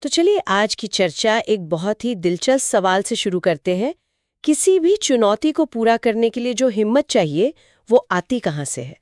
तो चलिए आज की चर्चा एक बहुत ही दिलचस्प सवाल से शुरू करते हैं। किसी भी चुनौती को पूरा करने के लिए जो हिम्मत चाहिए वो आती कहाँ से है?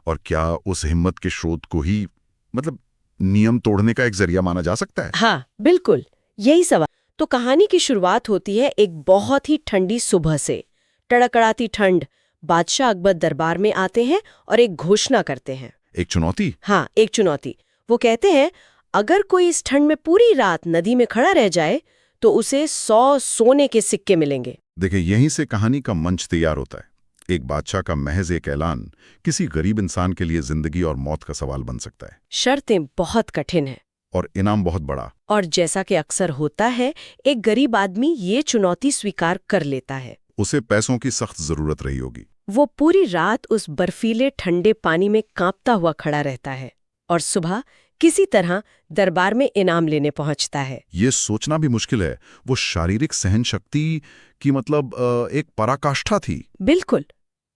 और क्या उस हिम्मत के स्रोत को ही मतलब नियम तोड़ने का एक जरिया माना जा सकता है? हाँ, बिल्कुल, यही सवाल। तो कहानी की शुरुआत होती है एक बहुत ही ठंडी सुबह से। कड़कड़ाती ठंड। बादशाह अकबर दरबार में आते हैं और एक घोषणा करते हैं। एक चुनौती? हाँ, एक चुनौती। वो कहते हैं अगर कोई इस ठंड में पूरी रात नदी में खड़ा रह जाए तो उसे 100 सोने के सिक्के मिलेंगे। देखिए, यहीं से कहानी का मंच तैयार होता है। एक बादशाह का महज एक ऐलान किसी गरीब इंसान के लिए जिंदगी और मौत का सवाल बन सकता है। शर्तें बहुत कठिन हैं। और इनाम बहुत बड़ा। और जैसा कि अक्सर होता है, एक गरीब आदमी ये चुनौती स्वीकार कर लेता है। उसे पैसों की सख्त जरूरत रही होगी। वो पूरी रात उस बर्फीले ठंडे पानी में कांपता हुआ खड़ा रहता है और सुबह किसी तरह दरबार में इनाम लेने पहुंचता है। ये सोचना भी मुश्किल है, वो शारीरिक सहन शक्ति की एक पराकाष्ठा थी। बिल्कुल।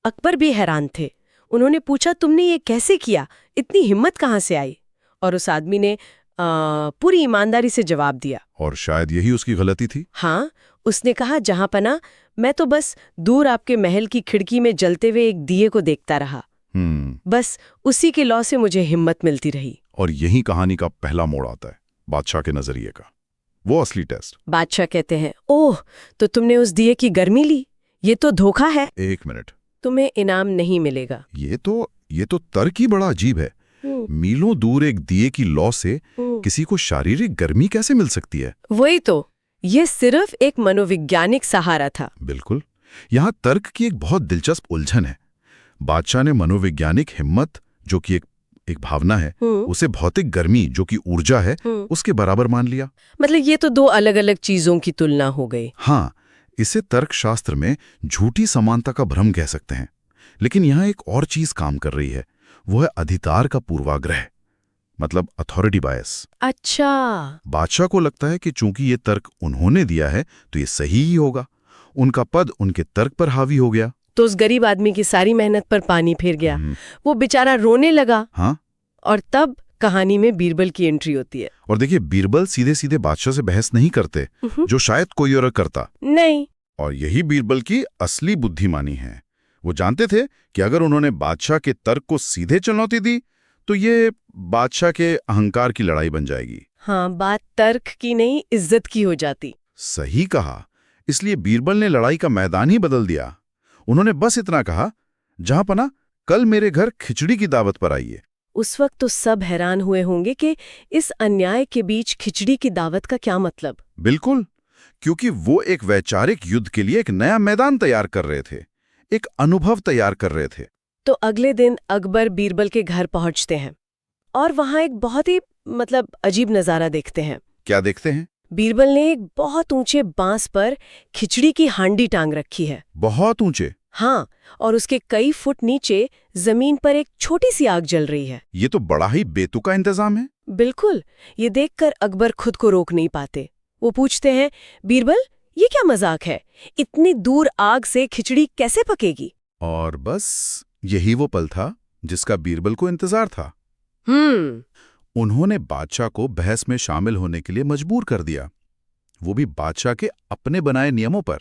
अकबर भी हैरान थे। उन्होंने पूछा, तुमने ये कैसे किया? इतनी हिम्मत कहाँ से आई? और उस आदमी ने पूरी ईमानदारी से जवाब दिया। और शायद यही उसकी गलती थी। हाँ, उसने कहा, जहां पना मैं तो बस दूर आपके महल की खिड़की में जलते हुए एक दिए को देखता रहा। बस उसी के लौ से मुझे हिम्मत मिलती रही। और यही कहानी का पहला मोड़ आता है, बादशाह के नजरिए का, वो असली टेस्ट। बादशाह कहते हैं, ओह, तो तुमने उस दिए की गर्मी ली? ये तो धोखा है। एक मिनट, तुम्हें इनाम नहीं मिलेगा। ये तो तर्क ही बड़ा अजीब है। मीलों दूर एक दिए की लौ से किसी को शारीरिक गर्मी कैसे मिल सकती है? वही तो, ये सिर्फ एक मनोवैज्ञानिक सहारा था। बिल्कुल। यहाँ तर्क की एक बहुत दिलचस्प उलझन है। बादशाह ने मनोवैज्ञानिक हिम्मत, जो कि एक भावना है, उसे भौतिक गर्मी, जो कि ऊर्जा है, उसके बराबर मान लिया। मतलब ये तो दो अलग अलग चीजों की तुलना हो गई। हाँ, इसे तर्कशास्त्र में झूठी समानता का भ्रम कह सकते हैं। लेकिन यहाँ एक और चीज काम कर रही है, वो है अधिकार का पूर्वाग्रह, मतलब अथॉरिटी बायस। अच्छा। बादशाह को लगता है कि चूंकि ये तर्क उन्होंने दिया है तो ये सही ही होगा। उनका पद उनके तर्क पर हावी हो गया। तो उस गरीब आदमी की सारी मेहनत पर पानी फिर गया। वो बेचारा रोने लगा। हाँ। और तब कहानी में बीरबल की एंट्री होती है। और देखिए, बीरबल सीधे सीधे बादशाह से बहस नहीं करते, जो शायद कोई और करता। नहीं। और यही बीरबल की असली बुद्धिमानी है। वो जानते थे कि अगर उन्होंने बादशाह के तर्क को सीधे चुनौती दी तो ये बादशाह के अहंकार की लड़ाई बन जाएगी। हाँ, बात तर्क की नहीं, इज्जत की हो जाती। सही कहा। इसलिए बीरबल ने लड़ाई का मैदान ही बदल दिया। उन्होंने बस इतना कहा, जहां पना कल मेरे घर खिचड़ी की दावत पर आइए। उस वक्त तो सब हैरान हुए होंगे कि इस अन्याय के बीच खिचड़ी की दावत का क्या मतलब। बिल्कुल, क्योंकि वो एक वैचारिक युद्ध के लिए एक नया मैदान तैयार कर रहे थे, एक अनुभव तैयार कर रहे थे। तो अगले दिन अकबर बीरबल के घर पहुंचते हैं और वहां एक बहुत ही अजीब नजारा देखते हैं। क्या देखते हैं? बीरबल ने एक बहुत ऊंचे बांस पर खिचड़ी की हांडी टांग रखी है। बहुत ऊंचे? हाँ, और उसके कई फुट नीचे जमीन पर एक छोटी सी आग जल रही है। ये तो बड़ा ही बेतुका इंतजाम है। बिल्कुल। ये देखकर अकबर खुद को रोक नहीं पाते। वो पूछते हैं, बीरबल, ये क्या मजाक है? इतनी दूर आग से खिचड़ी कैसे पकेगी? और बस यही वो पल था जिसका बीरबल को इंतजार था। उन्होंने बादशाह को बहस में शामिल होने के लिए मजबूर कर दिया, वो भी बादशाह के अपने बनाए नियमों पर।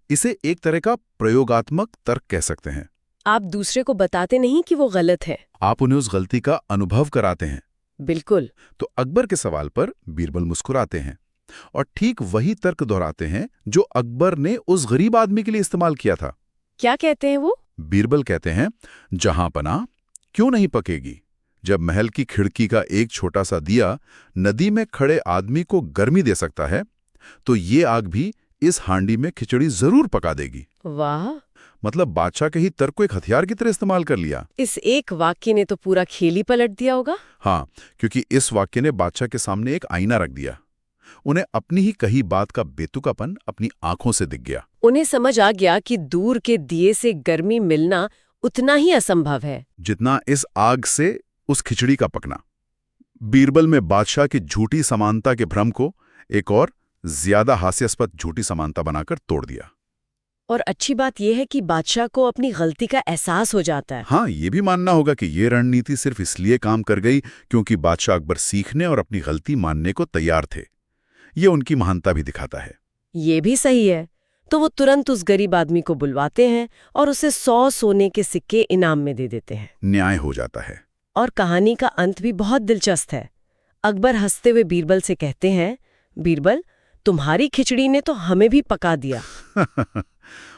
इसे एक तरह का प्रयोगात्मक तर्क कह सकते हैं। आप दूसरे को बताते नहीं कि वो गलत है, आप उन्हें उस गलती का अनुभव कराते हैं। बिल्कुल। तो अकबर के सवाल पर बीरबल मुस्कुराते हैं और ठीक वही तर्क दोहराते हैं जो अकबर ने उस गरीब आदमी के लिए इस्तेमाल किया था। क्या कहते हैं वो? बीरबल कहते हैं, जहां पना क्यों नहीं पकेगी? जब महल की खिड़की का एक छोटा सा दिया नदी में खड़े आदमी को गर्मी दे सकता है, तो ये आग भी इस हांडी में खिचड़ी जरूर पका देगी। वाह! मतलब बादशाह के ही तर्क को एक हथियार की तरह इस्तेमाल कर लिया। इस एक वाक्य ने तो पूरा खेल ही पलट दिया होगा। हाँ, क्योंकि इस वाक्य ने बादशाह के सामने एक आईना रख दिया। उन्हें अपनी ही कही बात का बेतुकापन अपनी आंखों से दिख गया। उन्हें समझ आ गया कि दूर के दिए से गर्मी मिलना उतना ही असंभव है जितना इस आग से उस खिचड़ी का पकना। बीरबल में बादशाह की झूठी समानता के भ्रम को एक और ज्यादा हास्यास्पद झूठी समानता बनाकर तोड़ दिया। और अच्छी बात यह है कि बादशाह को अपनी गलती का एहसास हो जाता है। हाँ, ये भी मानना होगा कि ये रणनीति सिर्फ इसलिए काम कर गई क्योंकि बादशाह अकबर सीखने और अपनी गलती मानने को तैयार थे। ये उनकी महानता भी दिखाता है। ये भी सही है। तो वो तुरंत उस गरीब आदमी को बुलवाते हैं और उसे 100 सोने के सिक्के इनाम में दे देते हैं। न्याय हो जाता है। और कहानी का अंत भी बहुत दिलचस्प है। अकबर हंसते हुए बीरबल से कहते हैं, बीरबल, तुम्हारी खिचड़ी ने तो हमें भी पका दिया।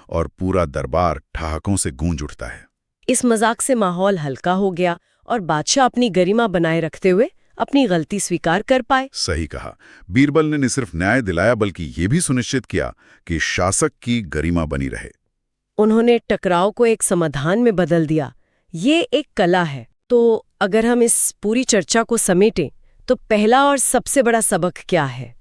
और पूरा दरबार ठहाकों से गूंज उठता है। इस मजाक से माहौल हल्का हो गया और बादशाह अपनी गरिमा बनाए रखते हुए अपनी गलती स्वीकार कर पाए। सही कहा। बीरबल ने न सिर्फ न्याय दिलाया बल्कि ये भी सुनिश्चित किया कि शासक की गरिमा बनी रहे। उन्होंने टकराव को एक समाधान में बदल दिया। ये एक कला है। तो अगर हम इस पूरी चर्चा को समेटें तो पहला और सबसे बड़ा सबक क्या है?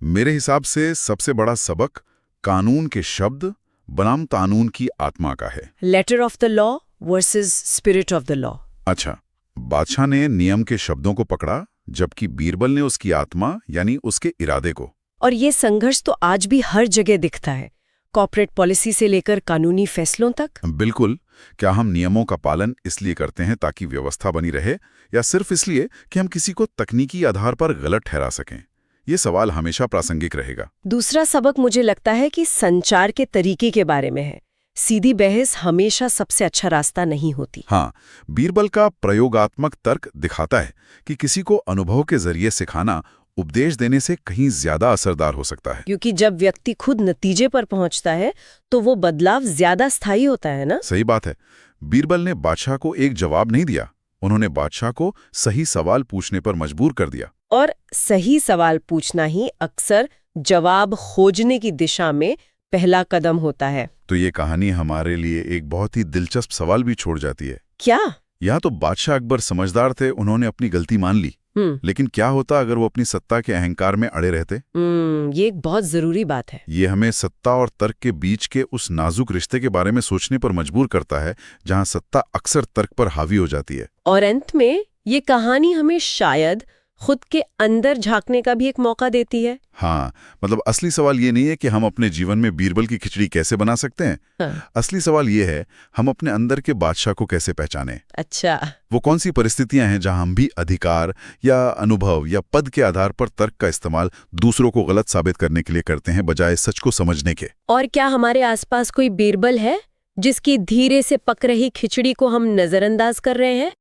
मेरे हिसाब से सबसे बड़ा सबक कानून के शब्द बनाम कानून की आत्मा का है। Letter of the law versus spirit of the law. अच्छा, बादशाह ने नियम के शब्दों को पकड़ा जबकि बीरबल ने उसकी आत्मा यानी उसके इरादे को। और ये संघर्ष तो आज भी हर जगह दिखता है, कॉर्पोरेट पॉलिसी से लेकर कानूनी फैसलों तक। बिल्कुल। क्या हम नियमों का पालन इसलिए करते हैं ताकि व्यवस्था बनी रहे या सिर्फ इसलिए कि हम किसी को तकनीकी आधार पर गलत ठहरा सकें? ये सवाल हमेशा प्रासंगिक रहेगा। दूसरा सबक मुझे लगता है कि संचार के तरीके के बारे में है। सीधी बहस हमेशा सबसे अच्छा रास्ता नहीं होती। हाँ, बीरबल का प्रयोगात्मक तर्क दिखाता है कि किसी को अनुभव के जरिए सिखाना उपदेश देने से कहीं ज्यादा असरदार हो सकता है। क्योंकि जब व्यक्ति खुद नतीजे पर पहुंचता है तो वो बदलाव ज्यादा स्थायी होता है ना? सही बात है। बीरबल ने बादशाह को एक जवाब नहीं दिया, उन्होंने बादशाह को सही सवाल पूछने पर मजबूर कर दिया। और सही सवाल पूछना ही अक्सर जवाब खोजने की दिशा में पहला कदम होता है। तो ये कहानी हमारे लिए एक बहुत ही दिलचस्प सवाल भी छोड़ जाती है। क्या? यहाँ तो बादशाह अकबर समझदार थे, उन्होंने अपनी गलती मान ली। लेकिन क्या होता अगर वो अपनी सत्ता के अहंकार में अड़े रहते? ये एक बहुत जरूरी बात है। ये हमें सत्ता और तर्क के बीच के उस नाजुक रिश्ते के बारे में सोचने पर मजबूर करता है जहां सत्ता अक्सर तर्क पर हावी हो जाती है। और अंत में ये कहानी हमें शायद खुद के अंदर झांकने का भी एक मौका देती है। हाँ, मतलब असली सवाल ये नहीं है कि हम अपने जीवन में बीरबल की खिचड़ी कैसे बना सकते हैं। हाँ। असली सवाल ये है, हम अपने अंदर के बादशाह को कैसे पहचाने। अच्छा। वो कौन सी परिस्थितियां हैं जहां हम भी अधिकार या अनुभव या पद के आधार पर तर्क का इस्तेमाल दूसरों को गलत साबित करने के लिए करते हैं बजाय सच को समझने के। और क्या हमारे आसपास कोई बीरबल है जिसकी धीरे से पक रही खिचड़ी को हम नजरअंदाज कर रहे हैं?